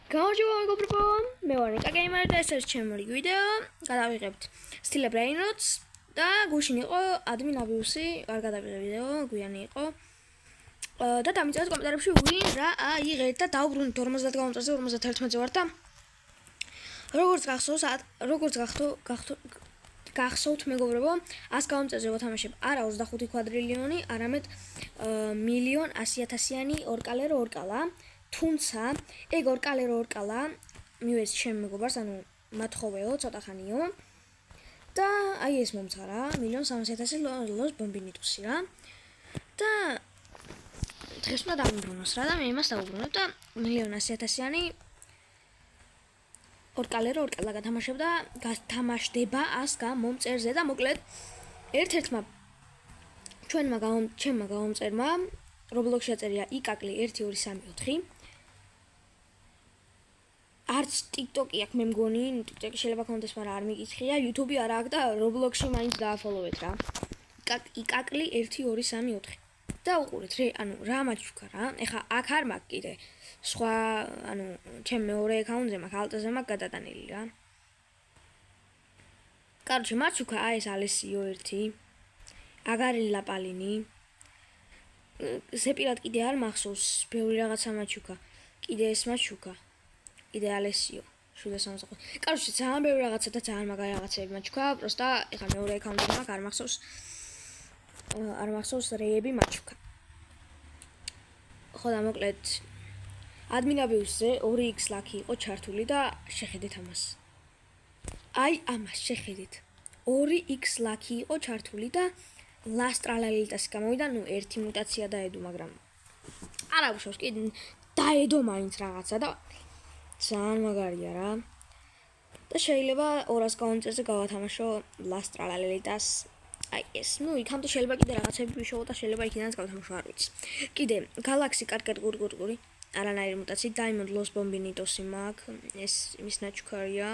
გამარჯობა მეგობრებო, მე ვარ ნიკა გეიმერი და ეს არის ჩემი ვიდეო. გადავიღებთ სტილებ რეინოდს და გუშინ იყო ადმინ აბიუსი, არ გადავიღე ვიდეო, გვიანი იყო. და დამიწერეთ კომენტარებში ვინ რა აიღეთ და დაუბრუნდით 50 გამომწვევზე 51-ზე ვარ და როგორც გახსოვთ მეგობრებო, 100 გამომწვევზე ვათამაშებ არა 25 კვადრილიონი, არამედ 1,100,000-იანი ორკალერო ორკალა. თუმცა ეგ ორკალერო ორკალა მივეს ჩემ მეგობარს, ანუ მათხოვეო, ცოტა ხანიო. და აი ეს მომცხარა 1,300,000 ლოს ბომბინიტუსი რა. და დღეს უნდა დავიბრუნოს რა და მე იმას დავუბრუნებ და 1,100,000-იანი ორკალერო ორკალა გათამაშებ და გათამაშდება 100 გამომწერზე და მოკლედ ერთ-ერთმა ჩვენმა გამომწერმა Roblox-ში აწერია იკაკლი 1,2,3,4. არც TikTok-ი აქვს მე მგონი, TikTok-ი შეიძლება კონდეს, მაგრამ არ მიკითხია, YouTube-ი არ აქვს და Roblox-ში მაინც დააფოლოვეთ რა. იკაკლი 1,2,3,4. და უყურეთ ანუ რა მაჩუქა რა. ეხა აქ არ მაქვს კიდე სხვა, ანუ ჩემ მეორე აკაუნტზე მაქვს, ალტაზე მაქვს გადატანილი რა. კაროჩე მაჩუქა აი ეს ალესიო 1, აგარი ლაპალინი. ზეპირად კიდე არ მახსოვს, ბევრი რაღაცა მაჩუქა. კიდე ეს მაჩუქა. კიდე ალესიო 760. კაროჩე ძალიან ბევრი რაღაცა და ძალიან მაგარი რაღაცები მაჩუქა, პროსტა ეხა მეორე აკაუნტზე მაქვს, არ მახსოვს რეები მაჩუქა. ხო და მოკლედ ადმინაბიუსზე 2x ლაკი იყო ჩართული და შეხედეთ ამას. აი ამას შეხედეთ. 2x ლაკი იყო ჩართული და ლასტრალალიტასი გამოვიდა, ნუ ერთი მუტაცია დაედო, მაგრამ არა უშავს კი დაედო მაინც რაღაცა და ძალიან მაგარია რა. და შეიძლება 200 გამომწერზე გავათამაშო ლასტრალალიტას. აი ეს, ნუ იქამდე შეიძლება კიდე რაღაცები ვიშოვო და შეიძლება იქიდანაც გავათამაშო, არ ვიცი. კიდე გალაქსი კარკერ გურგური, არანაირი მუტაცია, Diamond Los Bombinitos მაქვს, ეს იმის ნაჩუქარია.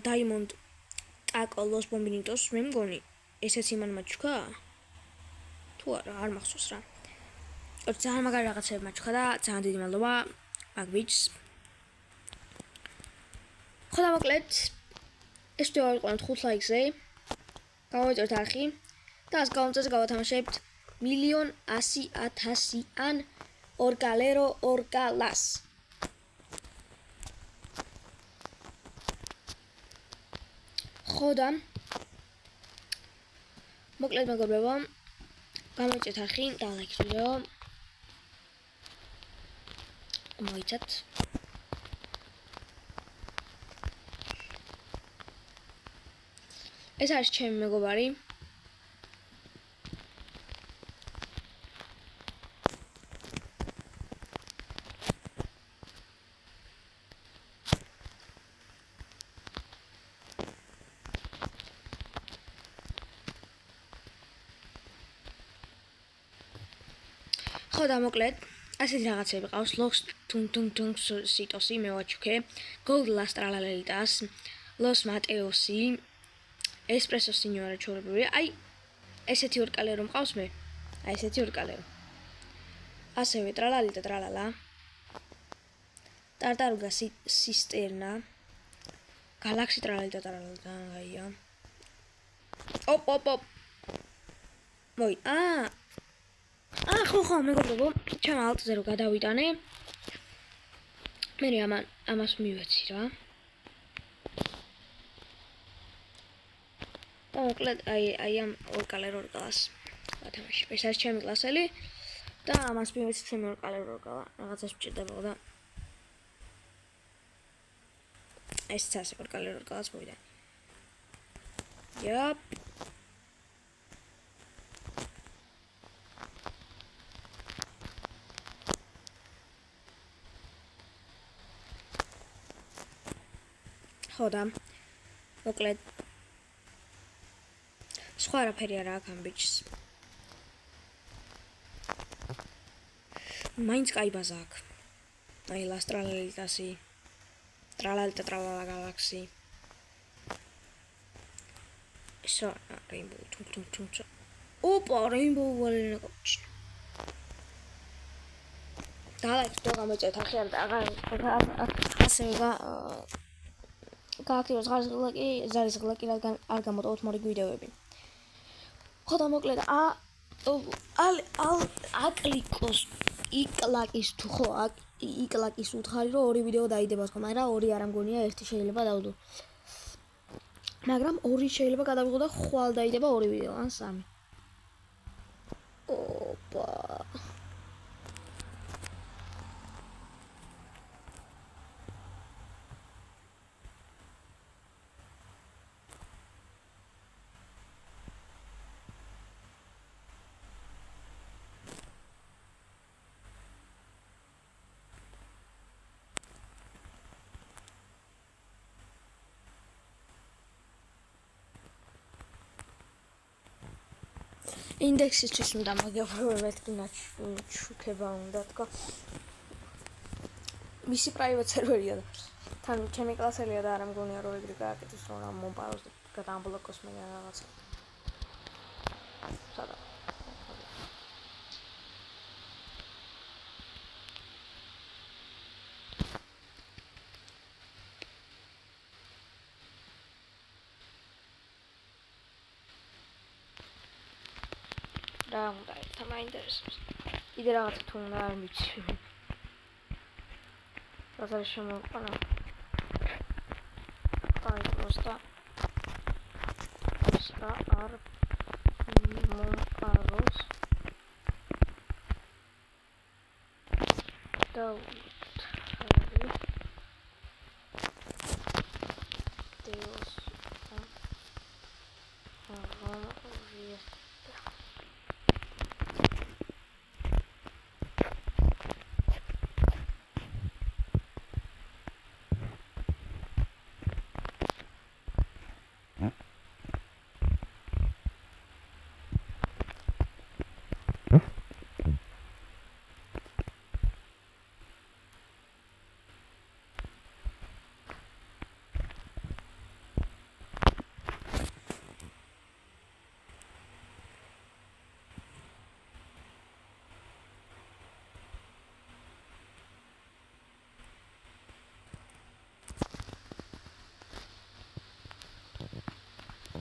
Diamond Taco Los Bombinitos მე მგონი ესეც იმან მაჩუქა? თუ არა, არ მახსოვს რა. ძალიან მაგარი რაღაცები მაჩუქა და ძალიან დიდი მადლობა მაგბიჩს. ხო და მოკლედ ეს ვიდეო იყო 5 ლაიქზე. გამოვიწერთ არხი და 100 გამომწერზე გავათამაშებთ 1,100,000-იან ორკალერო ორკალას. ხო და მოკლედ მეგობრებო, გამოვიწერთ არხი და ლაიქს ვიდეო. მოიცათ. ეს არის ჩემი მეგობარი. ხო და მოკლედ ასეთი რაღაცები ყავს. Lox tung sitosi მე ვაჩუქე. Gold Lastralalitas, Los Mateosi, Espresso Signora ჩორებული. აი ესეთი ორკალერო მყავს მე. აი ესეთი ორკალერო. ასევე ტრალალიტა ტრალალა. Tartaruga Cisterna. Galaxy ტრალალიტა ტრალალა აია. Op. მოი. ხო, მეგობრებო, ჩემ ალტზე რო გადავიტანე. მე ამას მივეცი რა. და მოკლედ აი ამ ორკალერო ორკალას ვათამაშებ. ეს არის ჩემი კლასელი და ამას მივეცი ჩემი ორკალერო ორკალა. რაღაცას მჭირდებოდა და ეს წასე ორკალერო ორკალას მოვიდა. Yep. ხო და მოკლედ სხვა არაფერი არ აქვს ამ ბიჭს. მაინც კაი ბაზა აქვს. აი ლასტრალალიტასი, ტრალალიტა ტრალალა გალაქსი. ესა რეინბოუ tung. Ოპა რეინბოუ ვალენა კოჩ. დალაიქს და გამოიწევთ არხი ასევე გააქტიუროს ზარისღლაკი რადგან არ გამოტოვოთ მორიგი ვიდეოები. ხო და მოკლედ იკლაკის თუ ხო იკლაკის უთხარი რომ 2 ვიდეო დაიდება თქო, მაგრამ 2 არ ამგონია, 1 შეიძლება დავდო. მაგრამ 2 შეიძლება გადავიღო და ხვალ დაიდება 2 ვიდეო ან 3. ოპა. ინდექსისთვის უნდა მაგებროვებეთკინა ჩუქება უნდა თქო. მისი პრაივატ სერვერია და თან ჩემი კლასელია და არ ამგონია რომ ეგრე გააკეთოს რომ ამ მომპაროს და გადაამბლოკოს მე რაღაცა. სადა. რა უნდა ერთ მაინტერესებს. კიდე რაღაცა თუ უნდა არ ვიცი. რა შემოყვანა. აი просто რა არ მომყაროს. და დეოს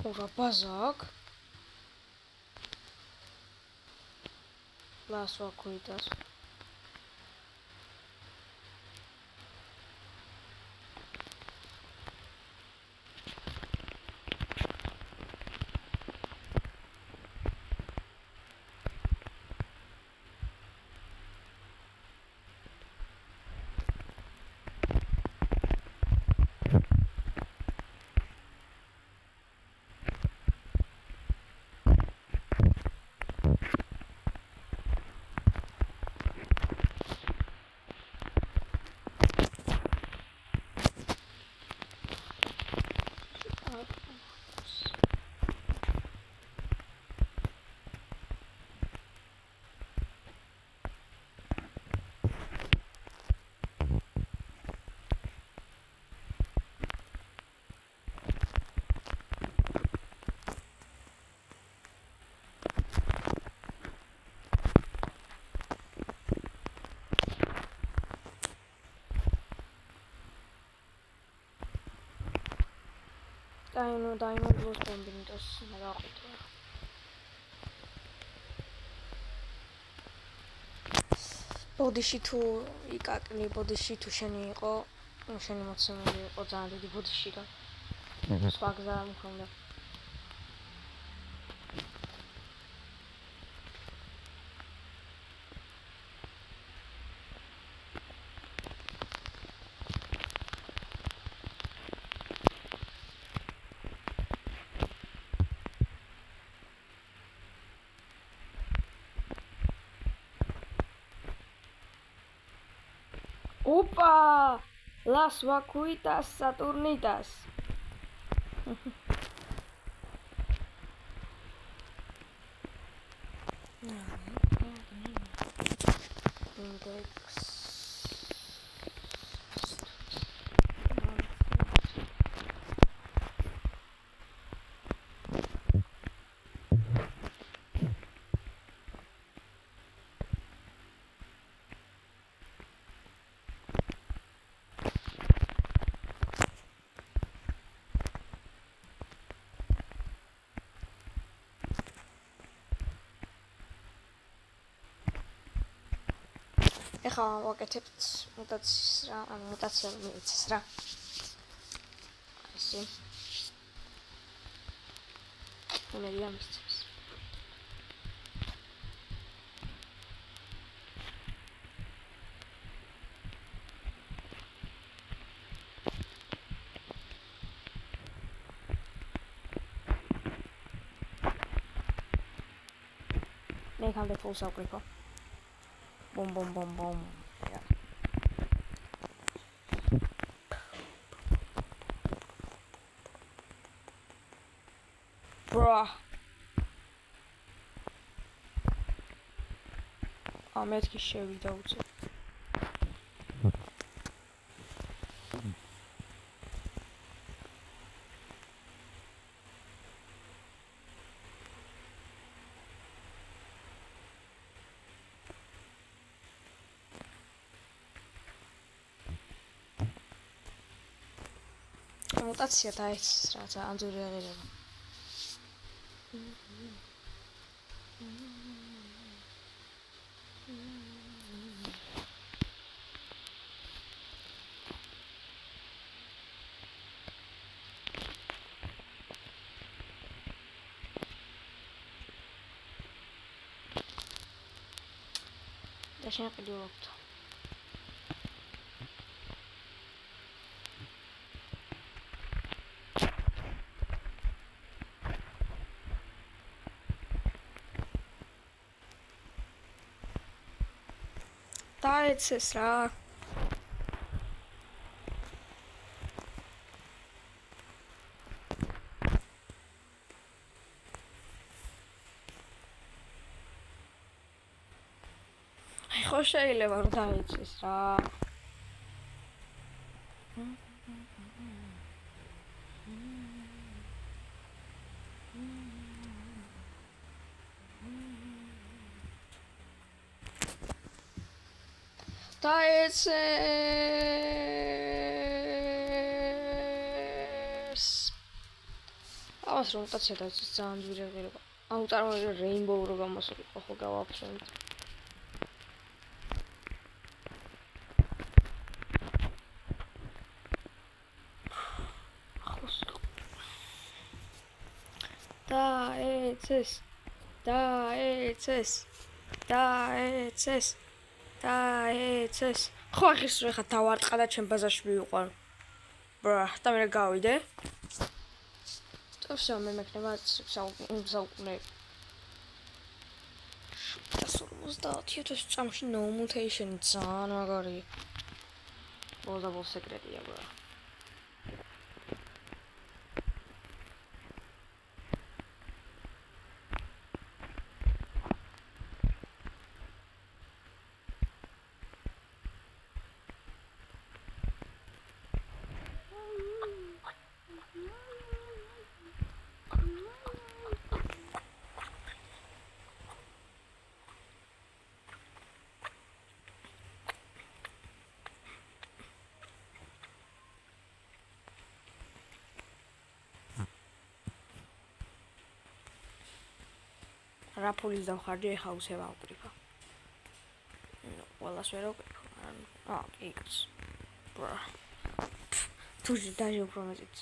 Ora bazak. Lasso cuidas. Diamond los combinados ნაგაყვითო. ბოდიში თუ იკაკლი, ბოდიში თუ შენი იყო, შენი მოცემული იყო ძალიან დიდი ბოდიში და სხვა გზა არ მქონდა. Opa! Las vacuitas Saturnitas. Index. ეხლა ვაკეთებთ მუტაციას რა, ანუ მუტაცია მიეცეს რა. ესე. მერია მისცეს. მე ხამდე ფულს ავკრიფო. Bom, bom, bom, bom. Yeah. Bruh. მეთქი შევიდა უცებ. მუტაცია დაეცეს რა, ძალიან ძვირი აღიარება. და შენ კიდევ ვაქვს. დაეცეს რა. ხო შეიძლება რომ დაეცეს რა. დაეცეს. ამას რომ მუტაცია დაეცეს ძალიან ძვირი აღიარება. ანუ წარმოიდგინე რეინბოუ რო გამოსულიყო ხო გავაფრენდ. დაეცეს. ხო ახის რო ხა დავარტყა და ჩემ ბაზარში მივიყვან. ბრა, და მე გავიდე. თორსა მე მექნება საუკუნე 750.000 წამში no mutation ძალიან მაგარი. ბოლდაბოლ სეკრეტია ბრა. რა ფულის დავხარჯე ეხა უსე ვავკრიფო. ყველას ვერ ავკრიფო. იქს. ბრა. თუჟი დაჟე უფრო მეტიც.